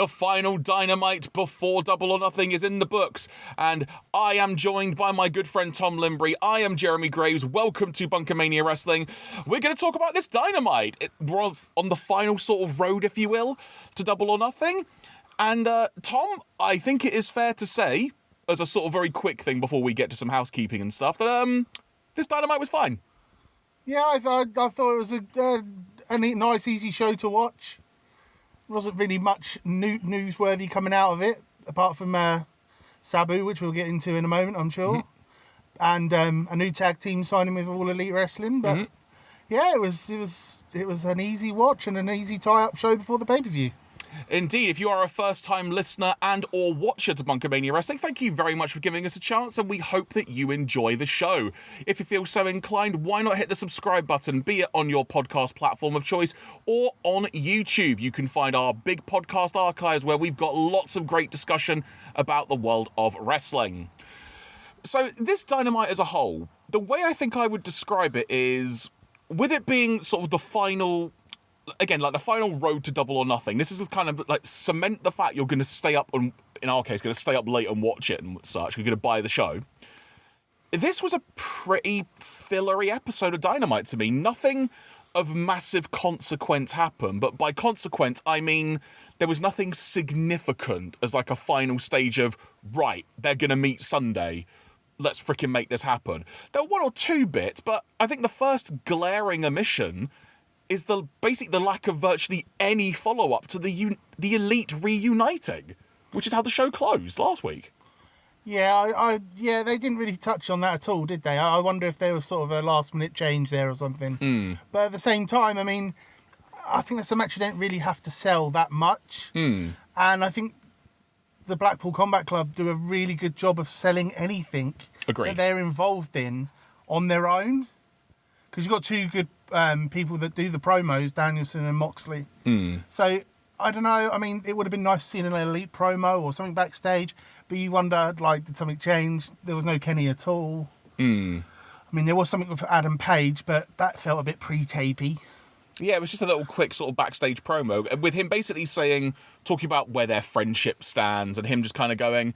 The final Dynamite before Double or Nothing is in the books, and I am joined by my good friend Tom Linberry. I am Jeremy Graves. Welcome to BunkaMania Wrestling. We're going to talk about this Dynamite. We're on the final sort of road, if you will, to Double or Nothing. And Tom, I think it is fair to say, as a sort of very quick thing before we get to some housekeeping and stuff, that this Dynamite was fine. Yeah, I thought it was a nice, easy show to watch. There wasn't really much newsworthy coming out of it, apart from Sabu, which we'll get into in a moment, I'm sure, and a new tag team signing with All Elite Wrestling. But yeah, it was an easy watch and an easy tie-up show before the pay-per-view. Indeed, if you are a first-time listener and or watcher to BunkaMania Wrestling, thank you very much for giving us a chance, and we hope that you enjoy the show. If you feel so inclined, why not hit the subscribe button, be it on your podcast platform of choice or on YouTube. You can find our big podcast archives where we've got lots of great discussion about the world of wrestling. So this Dynamite as a whole, the way I think I would describe it is, with it being sort of the final... Again, like the final road to Double or Nothing, this is the kind of like cement the fact you're going to stay up, and in our case, going to stay up late and watch it and such. You're going to buy the show. This was a pretty fillery episode of Dynamite to me. Nothing of massive consequence happened, but by consequence, I mean there was nothing significant as like a final stage of, right, they're going to meet Sunday. Let's freaking make this happen. There were one or two bits, but I think the first glaring omission is basically the lack of virtually any follow-up to the Elite reuniting, which is how the show closed last week. Yeah, they didn't really touch on that at all, did they? I wonder if there was sort of a last-minute change there or something. But at the same time, I mean, I think that's a match you don't really have to sell that much. And I think the Blackpool Combat Club do a really good job of selling anything that they're involved in on their own. Because you've got two good people that do the promos, Danielson and Moxley. So, I don't know, I mean, it would have been nice seeing an Elite promo or something backstage, but you wonder, like, did something change? There was no Kenny at all. I mean, there was something with Adam Page, but that felt a bit pre-tapey. Yeah, it was just a little quick sort of backstage promo, with him basically talking about where their friendship stands, and him just kind of going,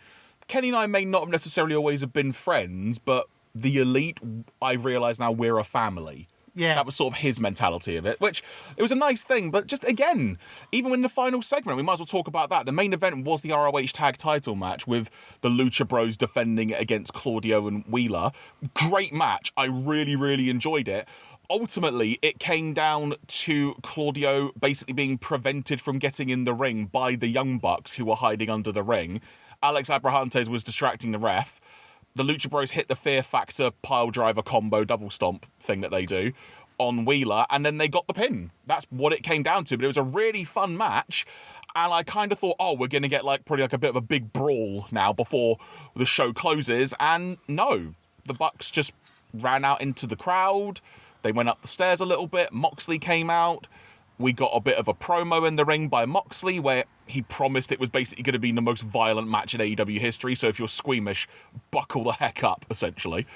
Kenny and I may not have necessarily always have been friends, but the Elite, I realise now we're a family. Yeah. That was sort of his mentality of it, which it was a nice thing, but just again, even in the final segment, we might as well talk about that. The main event was the ROH tag title match with the Lucha Bros defending against Claudio and Wheeler. Great match. I really, really enjoyed it. Ultimately, it came down to Claudio basically being prevented from getting in the ring by the Young Bucks who were hiding under the ring. Alex Abrahantes was distracting the ref. The Lucha Bros hit the Fear Factor pile driver combo double stomp thing that they do on Wheeler, and then they got the pin. That's what it came down to, but it was a really fun match, and I kind of thought, we're going to get probably a bit of a big brawl now before the show closes, and no. The Bucks just ran out into the crowd, they went up the stairs a little bit, Moxley came out, we got a bit of a promo in the ring by Moxley where he promised it was basically going to be the most violent match in AEW history, so if you're squeamish, buckle the heck up, essentially.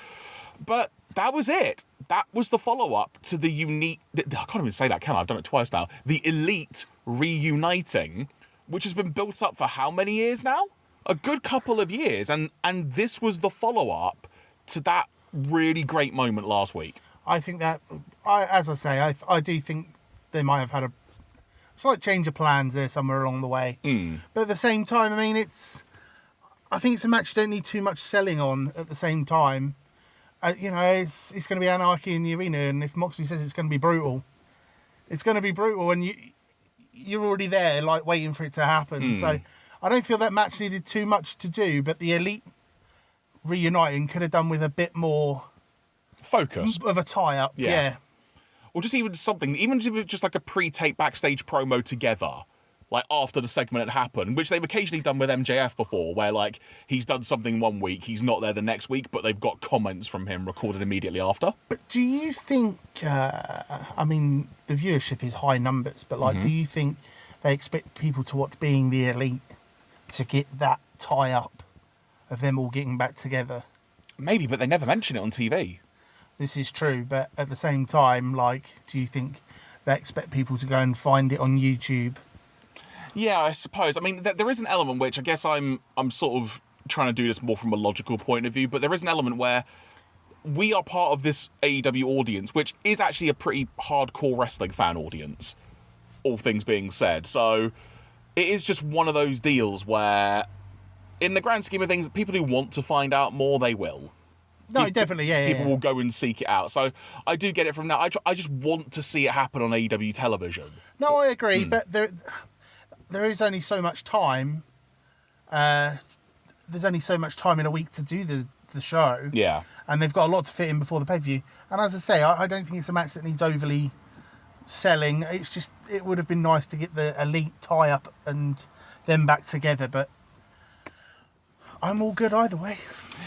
But that was it. That was the follow-up to the unique... I can't even say that, can I? I've done it twice now. The Elite reuniting, which has been built up for how many years now? A good couple of years, and this was the follow-up to that really great moment last week. I think that, as I say, I do think they might have had a slight change of plans there somewhere along the way. But at the same time, I mean, I think it's a match you don't need too much selling on at the same time. It's going to be anarchy in the arena, and if Moxley says it's going to be brutal, it's going to be brutal, and you're already there, like, waiting for it to happen. So I don't feel that match needed too much to do, but the Elite reuniting could have done with a bit more focus of a tie-up. Yeah. Or just even something, even just like a pre-tape backstage promo together, like after the segment had happened, which they've occasionally done with MJF before, where like he's done something one week, he's not there the next week, but they've got comments from him recorded immediately after. But do you think, I mean, the viewership is high numbers, but like, do you think they expect people to watch Being the Elite to get that tie-up of them all getting back together? Maybe, but they never mention it on TV. This is true, but at the same time, like, do you think they expect people to go and find it on YouTube Yeah, I suppose. I mean, there is an element which I guess I'm sort of trying to do this more from a logical point of view, but there is an element where we are part of this AEW audience, which is actually a pretty hardcore wrestling fan audience, all things being said. So it is just one of those deals where, in the grand scheme of things, people who want to find out more, they will. No, definitely, yeah. People will go and seek it out. So I do get it from now. I just want to see it happen on AEW television. No, I agree, but there is only so much time. There's only so much time in a week to do the show. Yeah. And they've got a lot to fit in before the pay-per-view. And as I say, I don't think it's a match that needs overly selling. It's just, it would have been nice to get the Elite tie-up and them back together, but I'm all good either way.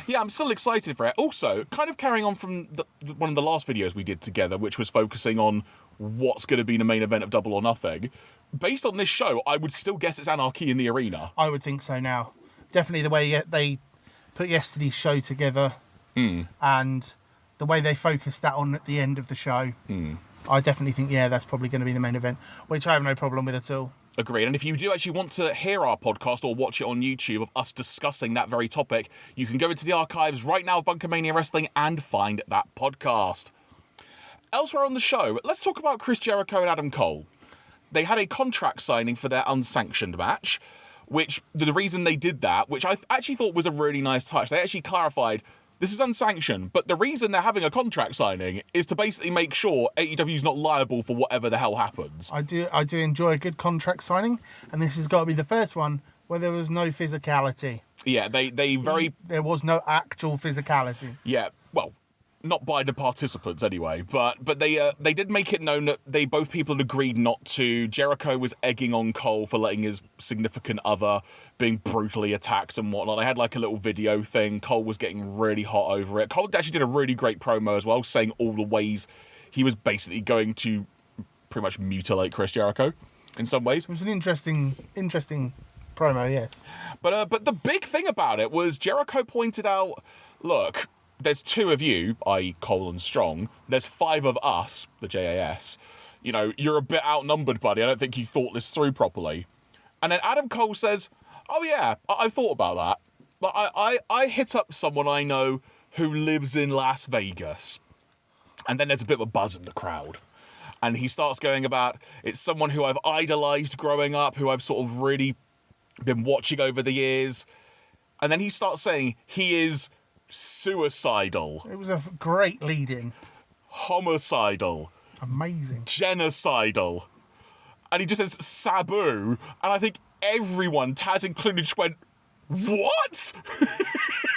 Yeah, I'm still excited for it. Also, kind of carrying on from one of the last videos we did together, which was focusing on what's going to be the main event of Double or Nothing. Based on this show, I would still guess it's Anarchy in the Arena. I would think so now. Definitely the way they put yesterday's show together and the way they focused that on at the end of the show. I definitely think, that's probably going to be the main event, which I have no problem with at all. Agreed. And if you do actually want to hear our podcast or watch it on YouTube of us discussing that very topic, you can go into the archives right now of BunkaMania Wrestling and find that podcast. Elsewhere on the show, let's talk about Chris Jericho and Adam Cole. They had a contract signing for their unsanctioned match, which the reason they did that, which I actually thought was a really nice touch, they actually clarified, this is unsanctioned, but the reason they're having a contract signing is to basically make sure AEW's not liable for whatever the hell happens. I do enjoy a good contract signing, and this has got to be the first one where there was no physicality. Yeah, there was no actual physicality. Yeah, well, not by the participants anyway, but they did make it known that both people had agreed not to. Jericho was egging on Cole for letting his significant other being brutally attacked and whatnot. They had like a little video thing. Cole was getting really hot over it. Cole actually did a really great promo as well, saying all the ways he was basically going to pretty much mutilate Chris Jericho in some ways. It was an interesting promo, yes. But the big thing about it was Jericho pointed out, look, there's 2 of you, i.e. Cole and Strong. There's 5 of us, the JAS. You know, you're a bit outnumbered, buddy. I don't think you thought this through properly. And then Adam Cole says, oh yeah, I thought about that. But I hit up someone I know who lives in Las Vegas. And then there's a bit of a buzz in the crowd. And he starts going about, it's someone who I've idolized growing up, who I've sort of really been watching over the years. And then he starts saying he is suicidal. It was a great lead-in. Homicidal. Amazing. Genocidal. And he just says Sabu. And I think everyone, Taz included, just went, what?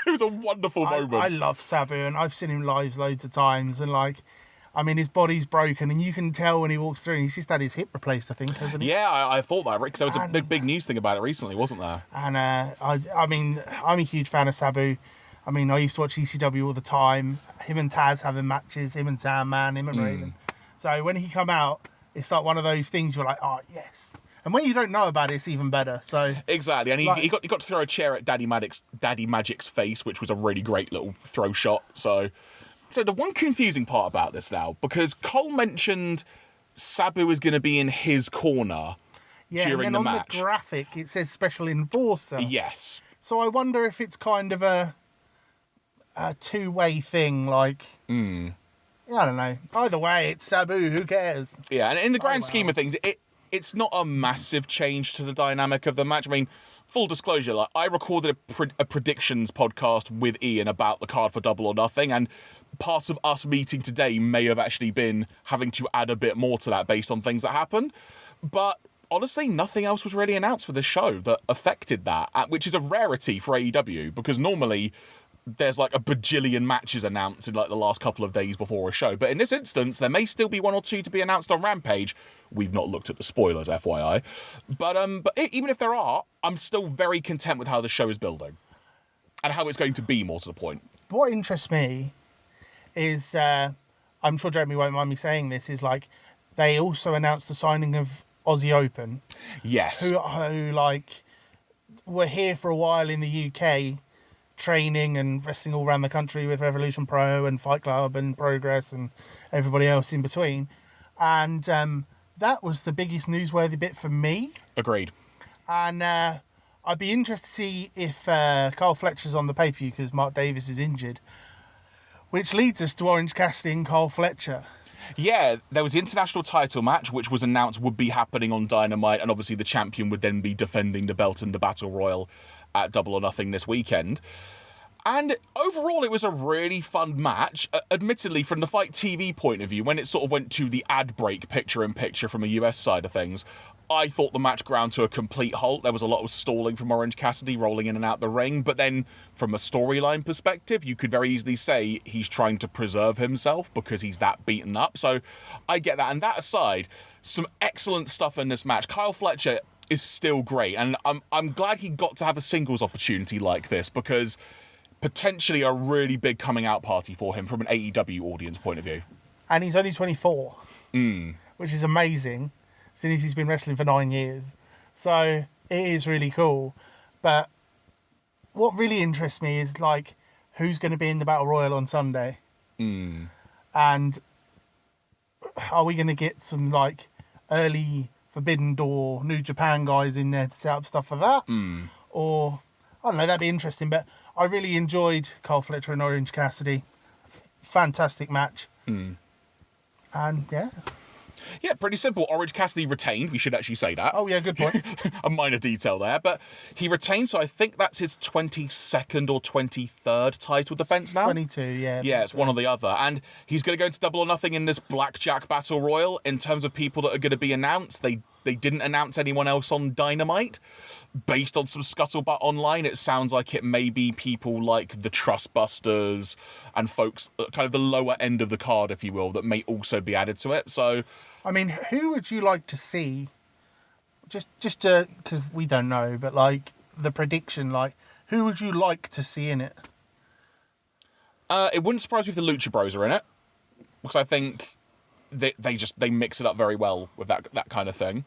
It was a wonderful moment. I love Sabu, and I've seen him live loads of times, and his body's broken, and you can tell when he walks through, and he's just had his hip replaced, I think, hasn't he? Yeah, I thought that, Rick, because there was a big news thing about it recently, wasn't there? And I'm a huge fan of Sabu. I mean, I used to watch ECW all the time. Him and Taz having matches, him and Sandman, him and Raven. So when he come out, it's like one of those things you're like, oh, yes. And when you don't know about it, it's even better. So exactly, and he got to throw a chair at Daddy Magic's face, which was a really great little throw shot. So the one confusing part about this now, because Cole mentioned Sabu is going to be in his corner during the match. On the graphic, it says Special Enforcer. Yes. So I wonder if it's kind of a two-way thing, like... I don't know. Either way, it's Sabu. Who cares? Yeah, and in the grand scheme of things, it's not a massive change to the dynamic of the match. I mean, full disclosure, like I recorded a predictions podcast with Ian about the card for Double or Nothing, and part of us meeting today may have actually been having to add a bit more to that based on things that happened. But honestly, nothing else was really announced for the show that affected that, which is a rarity for AEW, because normally there's like a bajillion matches announced in like the last couple of days before a show. But in this instance, there may still be 1 or 2 to be announced on Rampage. We've not looked at the spoilers, FYI. But even if there are, I'm still very content with how the show is building and how it's going to be, more to the point. What interests me is, I'm sure Jeremy won't mind me saying this, is like they also announced the signing of Aussie Open. Yes. Who like were here for a while in the UK, training and wrestling all around the country with Revolution Pro and Fight Club and Progress and everybody else in between. And that was the biggest newsworthy bit for me. Agreed. And I'd be interested to see if Carl Fletcher's on the pay-per-view because Mark Davis is injured. Which leads us to Orange Cassidy and Carl Fletcher. Yeah, there was the international title match, which was announced would be happening on Dynamite, and obviously the champion would then be defending the belt in the Battle Royal at Double or Nothing this weekend. And overall, it was a really fun match. Admittedly, from the Fight TV point of view, when it sort of went to the ad break picture-in-picture from a US side of things, I thought the match ground to a complete halt. There was a lot of stalling from Orange Cassidy rolling in and out the ring. But then, from a storyline perspective, you could very easily say he's trying to preserve himself because he's that beaten up. So I get that. And that aside, some excellent stuff in this match. Kyle Fletcher is still great. And I'm glad he got to have a singles opportunity like this because potentially a really big coming out party for him from an AEW audience point of view. And he's only 24, which is amazing, since he's been wrestling for 9 years. So it is really cool. But what really interests me is, like, who's going to be in the Battle Royal on Sunday? And are we going to get some, like, early Forbidden Door, New Japan guys in there to set up stuff for that? Or, I don't know, that'd be interesting. But I really enjoyed Carl Fletcher and Orange Cassidy. Fantastic match. And, yeah. Yeah, pretty simple. Orange Cassidy retained. We should actually say that. Oh, yeah, good point. A minor detail there. But he retained, so I think that's his 22nd or 23rd title defense now. 22, yeah. Yeah, it's one or the other. And he's going to go into Double or Nothing in this Blackjack Battle Royal. In terms of people that are going to be announced, they didn't announce anyone else on Dynamite. Based on some scuttlebutt online, it sounds like it may be people like the Trustbusters and folks, kind of the lower end of the card, if you will, that may also be added to it. So, I mean, who would you like to see? Just to, because we don't know, but like the prediction, like who would you like to see in it? It wouldn't surprise me if the Lucha Bros are in it, because I think they mix it up very well with that kind of thing.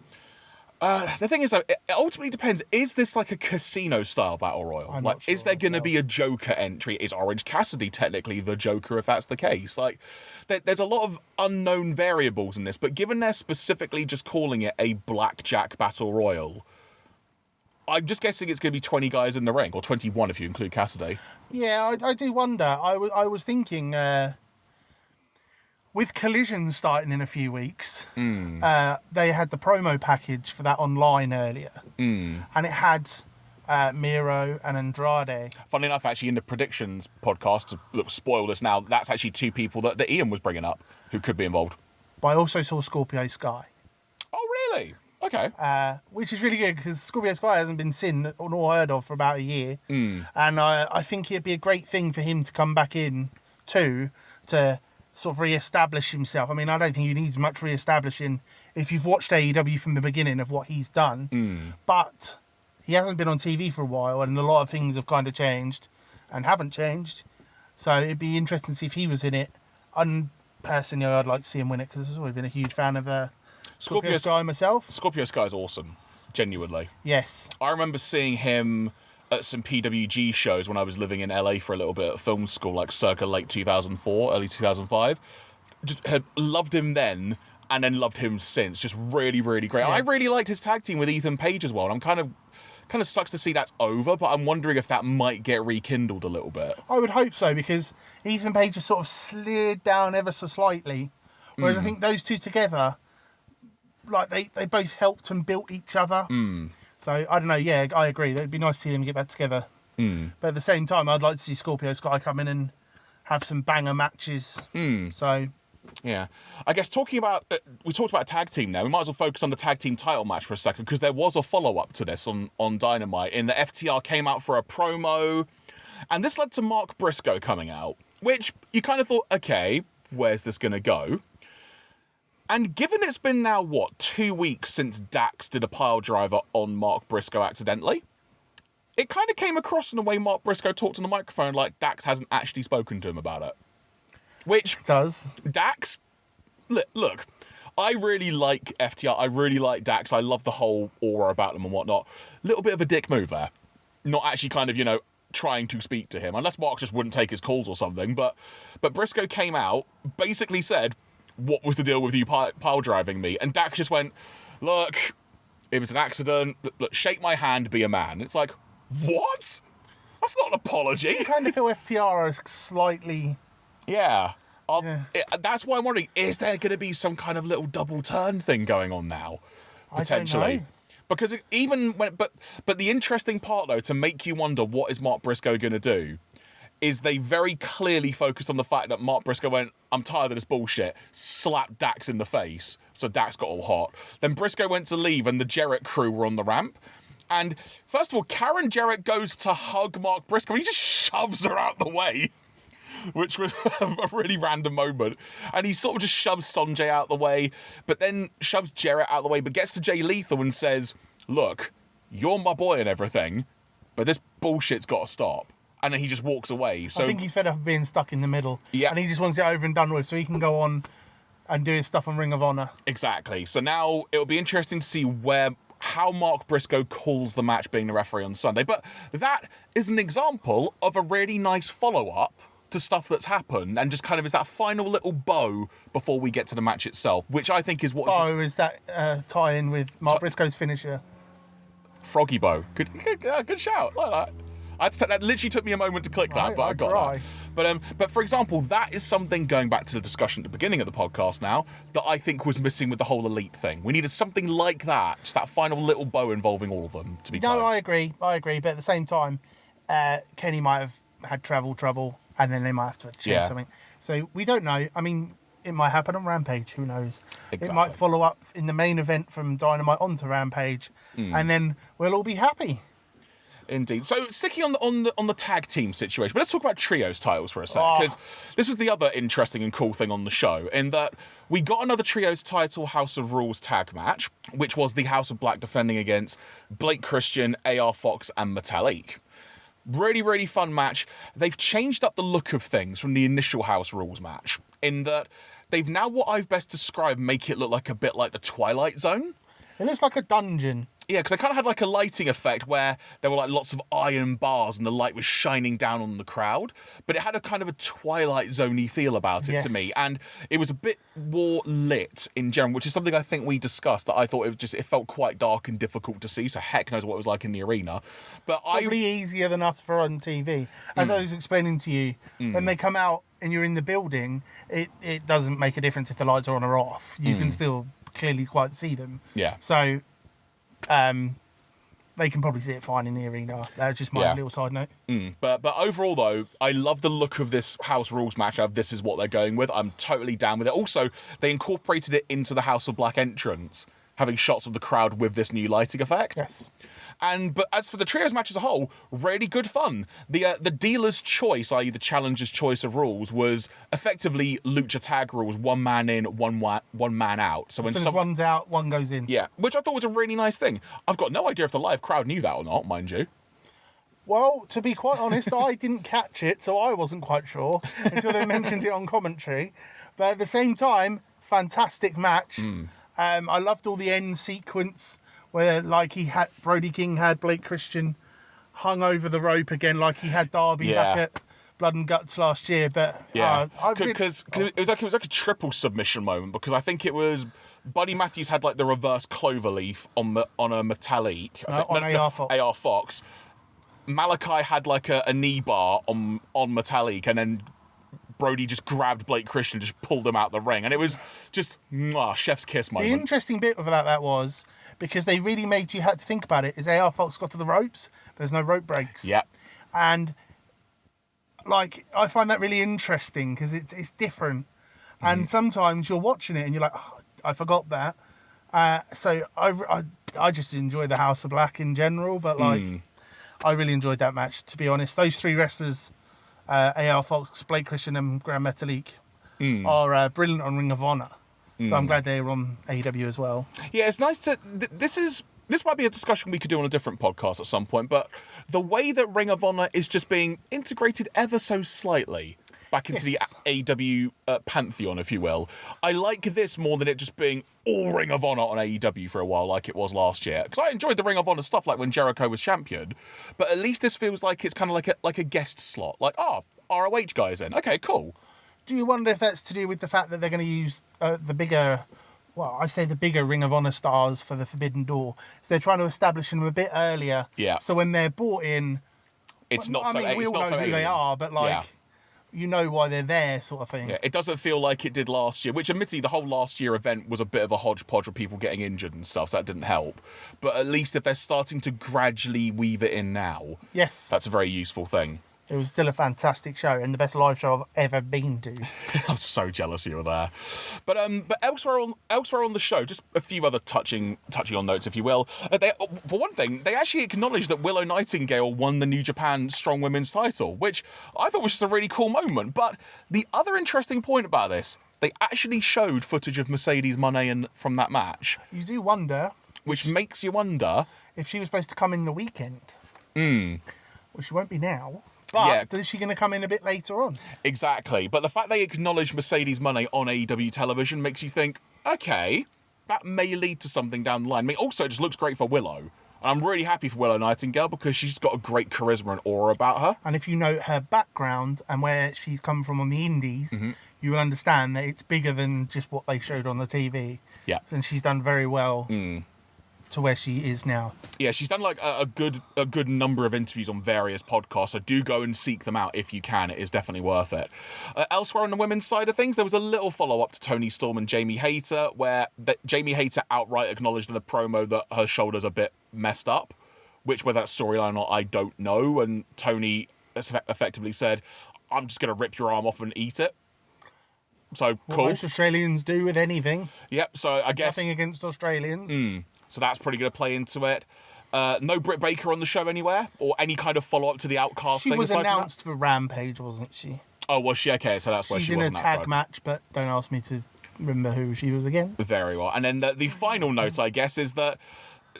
The thing is, though, it ultimately depends. Is this like a casino-style battle royal? I'm like, not sure is there going to myself. be a Joker entry? Is Orange Cassidy technically the Joker if that's the case? Like, there's a lot of unknown variables in this, but given they're specifically just calling it a blackjack battle royal, I'm just guessing it's going to be 20 guys in the ring, or 21 if you include Cassidy. Yeah, I do wonder. I was thinking, with Collision starting in a few weeks, they had the promo package for that online earlier. And it had Miro and Andrade. Funnily enough, actually, in the predictions podcast, look, spoil this now, that's actually two people that Ian was bringing up who could be involved. But I also saw Scorpio Sky. Oh, really? Okay. Which is really good because Scorpio Sky hasn't been seen or heard of for about a year. And I think it'd be a great thing for him to come back in too, to sort of re-establish himself. I mean, I don't think he needs much re-establishing if you've watched AEW from the beginning of what he's done. But he hasn't been on TV for a while and a lot of things have kind of changed and haven't changed. So it'd be interesting to see if he was in it. And personally, I'd like to see him win it because I've always been a huge fan of Scorpio Sky myself. Scorpio Sky's awesome, genuinely. Yes. I remember seeing him at some PWG shows when I was living in LA for a little bit at film school, like circa late 2004, early 2005. Just had loved him then, and then loved him since. Just really, really great. Yeah. I really liked his tag team with Ethan Page as well. And I'm kind of sucks to see that's over, but I'm wondering if that might get rekindled a little bit. I would hope so because Ethan Page has sort of slid down ever so slightly. Whereas I think those two together, like they both helped and built each other. So, I don't know, yeah, I agree. It'd be nice to see them get back together. But at the same time, I'd like to see Scorpio Sky come in and have some banger matches. So, yeah. I guess talking about, we talked about a tag team now, we might as well focus on the tag team title match for a second, because there was a follow-up to this on Dynamite, in the FTR came out for a promo, and this led to Mark Briscoe coming out, which you kind of thought, okay, where's this going to go? And given it's been now, 2 weeks since Dax did a pile driver on Mark Briscoe accidentally, it kind of came across in the way Mark Briscoe talked on the microphone like Dax hasn't actually spoken to him about it. Which does. Dax, look, I really like FTR, I really like Dax, I love the whole aura about them and whatnot. Little bit of a dick move there. Not actually kind of, trying to speak to him, unless Mark just wouldn't take his calls or something, but Briscoe came out, basically said, what was the deal with you pile driving me? And Dax just went, look, it was an accident. Look, shake my hand, be a man. It's like, what? That's not an apology. I kind of feel FTR are slightly... Yeah. That's why I'm wondering, is there going to be some kind of little double turn thing going on now? Potentially. I don't know. Because but the interesting part, though, to make you wonder what is Mark Briscoe going to do, is they very clearly focused on the fact that Mark Briscoe went, I'm tired of this bullshit, slapped Dax in the face. So Dax got all hot. Then Briscoe went to leave and the Jarrett crew were on the ramp. And first of all, Karen Jarrett goes to hug Mark Briscoe. He just shoves her out the way, which was a really random moment. And he sort of just shoves Sonjay out the way, but then shoves Jarrett out the way, but gets to Jay Lethal and says, look, you're my boy and everything, but this bullshit's got to stop. And then he just walks away. So I think he's fed up of being stuck in the middle. Yeah. And he just wants it over and done with so he can go on and do his stuff on Ring of Honor. Exactly. So now it'll be interesting to see how Mark Briscoe calls the match being the referee on Sunday. But that is an example of a really nice follow-up to stuff that's happened and just kind of is that final little bow before we get to the match itself, which I think is what... Bow is that tie-in with Mark Briscoe's finisher. Froggy bow. Good shout. Like that. That literally took me a moment to click that, but I got that. But for example, that is something, going back to the discussion at the beginning of the podcast now, that I think was missing with the whole Elite thing. We needed something like that, just that final little bow involving all of them, to be tied. No, I agree. But at the same time, Kenny might have had travel trouble, and then they might have to share something. So we don't know. I mean, it might happen on Rampage. Who knows? Exactly. It might follow up in the main event from Dynamite onto Rampage, and then we'll all be happy. Indeed. So sticking on the tag team situation, but let's talk about trios titles for a sec, because this was the other interesting and cool thing on the show, in that we got another trios title House of Rules tag match, which was the House of Black defending against Blake Christian, AR Fox, and Metalik. Really, really fun match. They've changed up the look of things from the initial House Rules match, in that they've now, what I've best described, make it look like a bit like the Twilight Zone. It looks like a dungeon. Yeah, because they kind of had like a lighting effect where there were like lots of iron bars and the light was shining down on the crowd, but it had a kind of a Twilight Zone-y feel about it to me, and it was a bit more lit in general, which is something I think we discussed, that I thought it felt quite dark and difficult to see, so heck knows what it was like in the arena. But Probably easier than us for on TV. As I was explaining to you, when they come out and you're in the building, it doesn't make a difference if the lights are on or off. You can still clearly quite see them. Yeah. So they can probably see it fine in the arena. That's just my little side note. But overall, though, I love the look of this House Rules match. This is what they're going with. I'm totally down with it. Also, they incorporated it into the House of Black entrance, having shots of the crowd with this new lighting effect. Yes. But as for the trios match as a whole, really good fun. The dealer's choice, i.e. the challenger's choice of rules, was effectively lucha tag rules: 1 man in, one man out. So when one's out, one goes in. Yeah, which I thought was a really nice thing. I've got no idea if the live crowd knew that or not, mind you. Well, to be quite honest, I didn't catch it, so I wasn't quite sure until they mentioned it on commentary. But at the same time, fantastic match. I loved all the end sequence where, like, Brody King had Blake Christian hung over the rope again, like he had Darby back at Blood and Guts last year. But because it was like a triple submission moment, because I think it was Buddy Matthews had like the reverse cloverleaf on a Metalik on AR Fox. AR Fox. Malachi had like a knee bar on Metalik, and then Brody just grabbed Blake Christian and just pulled him out the ring, and it was just chef's kiss moment. The interesting bit of that was, because they really made you have to think about it, is AR Fox got to the ropes, there's no rope breaks. Yeah. And, like, I find that really interesting, because it's different. And sometimes you're watching it and you're like, oh, I forgot that. So I just enjoy the House of Black in general, but, like, I really enjoyed that match, to be honest. Those three wrestlers, AR Fox, Blake Christian and Grand Metalik, are brilliant on Ring of Honor. So I'm glad they're on AEW as well. Yeah, it's nice to... This might be a discussion we could do on a different podcast at some point, but the way that Ring of Honor is just being integrated ever so slightly back into the AEW pantheon, if you will, I like this more than it just being all Ring of Honor on AEW for a while like it was last year. Because I enjoyed the Ring of Honor stuff, like when Jericho was champion, but at least this feels like it's kind of like a guest slot. Like, ROH guys in. Okay, cool. Do you wonder if that's to do with the fact that they're going to use the bigger well, I say the bigger Ring of Honor stars for the Forbidden Door. So they're trying to establish them a bit earlier. Yeah. So when they're brought in, It's not I so. mean, we It's all not know so who alien. they are, but like, Yeah. you know why they're there, sort of thing. Yeah, it doesn't feel like it did last year, which admittedly the whole last year event was a bit of a hodgepodge of people getting injured and stuff, so that didn't help. But at least if they're starting to gradually weave it in now, Yes. that's a very useful thing. It was still a fantastic show and the best live show I've ever been to. I'm so jealous you were there. But elsewhere on the show, just a few other touching on notes, if you will. For one thing, they actually acknowledged that Willow Nightingale won the New Japan Strong Women's title, which I thought was just a really cool moment. But the other interesting point about this, they actually showed footage of Mercedes Moné from that match, You do wonder which makes you wonder if she was supposed to come in the weekend. Well, she won't be now. But is she going to come in a bit later on? Exactly. But the fact they acknowledge Mercedes Moné on AEW television makes you think, okay, that may lead to something down the line. I mean, also, it just looks great for Willow. And I'm really happy for Willow Nightingale because she's got a great charisma and aura about her. And if you know her background and where she's come from on the indies, you will understand that it's bigger than just what they showed on the TV. Yeah. And she's done very well to where she is now. Yeah, she's done like a good number of interviews on various podcasts, so do go and seek them out if you can. It is definitely worth it. Elsewhere on the women's side of things, there was a little follow-up to Toni Storm and Jamie Hayter, where Jamie Hayter outright acknowledged in a promo that her shoulder's a bit messed up, which whether that's storyline or not, I don't know, and Toni effectively said, I'm just going to rip your arm off and eat it. So, cool. What most Australians do with anything. Yep, so I guess... Nothing against Australians. So that's probably going to play into it. No Britt Baker on the show anywhere? Or any kind of follow-up to the Outcast thing? She was announced for Rampage, wasn't she? Oh, was she? Okay, so that's where she was. She's in a tag match, but don't ask me to remember who she was again. Very well. And then the final note, I guess, is that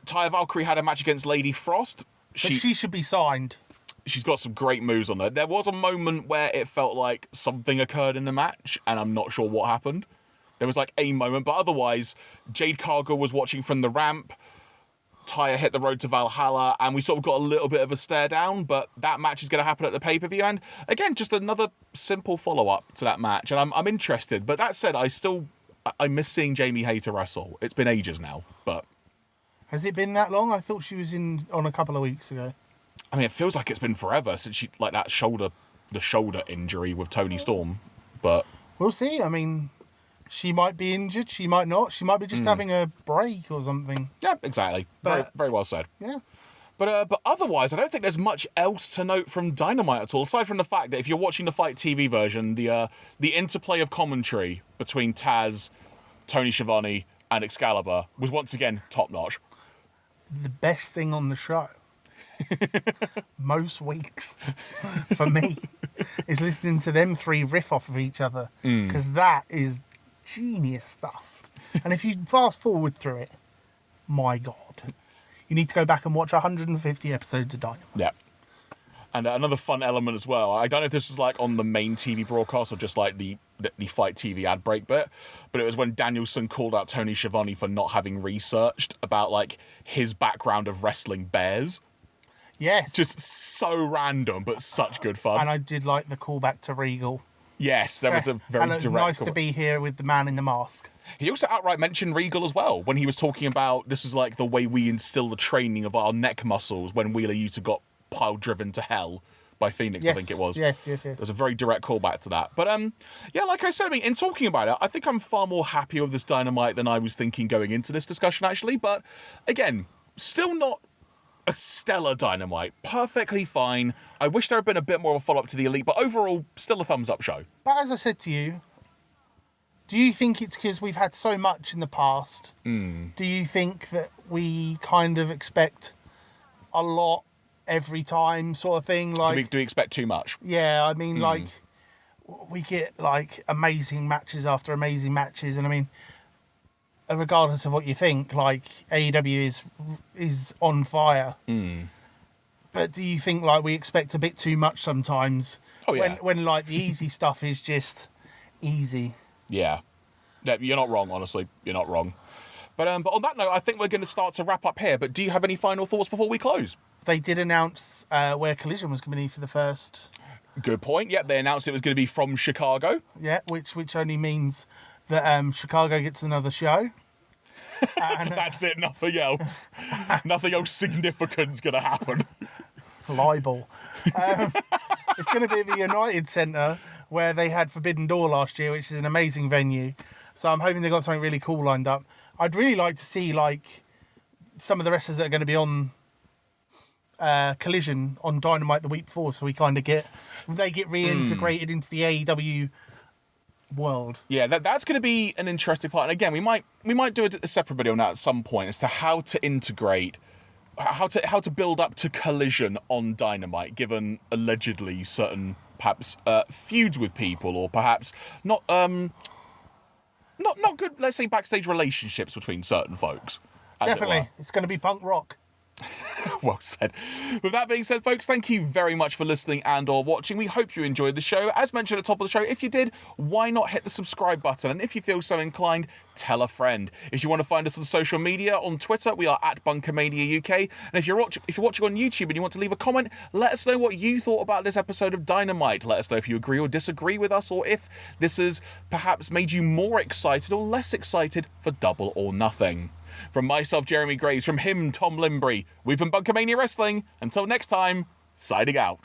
Taya Valkyrie had a match against Lady Frost. But she should be signed. She's got some great moves on her. There was a moment where it felt like something occurred in the match, and I'm not sure what happened. There was like a moment, but otherwise, Jade Cargill was watching from the ramp. Taya hit the road to Valhalla, and we sort of got a little bit of a stare down, but that match is going to happen at the pay-per-view. And again, just another simple follow-up to that match, and I'm interested. But that said, I miss seeing Jamie Hayter wrestle. It's been ages now, but... Has it been that long? I thought she was on a couple of weeks ago. I mean, it feels like it's been forever since she, like that shoulder injury with Toni Storm, but... We'll see. I mean... She might be injured, she might not. She might be just having a break or something. Yeah, exactly. Very, very well said. Yeah. But otherwise, I don't think there's much else to note from Dynamite at all, aside from the fact that if you're watching the Fight TV version, the interplay of commentary between Taz, Tony Schiavone, and Excalibur was once again top-notch. The best thing on the show, most weeks, for me, is listening to them three riff off of each other. Because that is... genius stuff. And if you fast forward through it, my God, you need to go back and watch 150 episodes of Dynamite. Yeah. And another fun element as well, I don't know if this is like on the main TV broadcast or just like the Fight TV ad break bit, but it was when Danielson called out Tony Schiavone for not having researched about like his background of wrestling bears. Yes. Just so random, but such good fun. And I did like the callback to Regal. Yes, that was a very direct... nice to be here with the man in the mask. He also outright mentioned Regal as well, when he was talking about this is like the way we instill the training of our neck muscles when Wheeler Yuta got pile-driven to hell by Phoenix, yes, I think it was. Yes. There's a very direct callback to that. But, yeah, like I said, I mean, in talking about it, I think I'm far more happy with this Dynamite than I was thinking going into this discussion, actually. But, again, still not a stellar Dynamite. Perfectly fine. I wish there had been a bit more of a follow-up to the Elite, but overall, still a thumbs-up show. But as I said to you, do you think it's because we've had so much in the past? Do you think that we kind of expect a lot every time sort of thing? Like, do we expect too much? Yeah, I mean, like, we get, like, amazing matches after amazing matches, and I mean... regardless of what you think, like, AEW is on fire. But do you think, like, we expect a bit too much sometimes? Oh, yeah. When like, the easy stuff is just easy. Yeah. You're not wrong, honestly. You're not wrong. But on that note, I think we're going to start to wrap up here. But do you have any final thoughts before we close? They did announce where Collision was going to be for the first... Good point. Yeah, they announced it was going to be from Chicago. Yeah, which only means that Chicago gets another show. That's it, nothing else. Nothing else significant's going to happen. Libel. It's going to be at the United Centre where they had Forbidden Door last year, which is an amazing venue. So I'm hoping they've got something really cool lined up. I'd really like to see like some of the wrestlers that are going to be on Collision on Dynamite the week before, so they get reintegrated into the AEW world. Yeah, that's going to be an interesting part. And again, we might do a separate video on that at some point as to how to integrate, how to build up to Collision on Dynamite, given allegedly certain perhaps feuds with people, or perhaps not good, let's say, backstage relationships between certain folks. Definitely, it's going to be punk rock. Well said. With that being said, folks, thank you very much for listening and or watching. We hope you enjoyed the show. As mentioned at the top of the show, if you did, why not hit the subscribe button? And if you feel so inclined, tell a friend. If you want to find us on social media, on Twitter, we are at BunkaMania UK. And if you're watching on YouTube and you want to leave a comment, let us know what you thought about this episode of Dynamite. Let us know if you agree or disagree with us, or if this has perhaps made you more excited or less excited for Double or Nothing. From myself, Jeremy Graves, from him, Tom Linberry, we've been BunkaMania Wrestling. Until next time, signing out.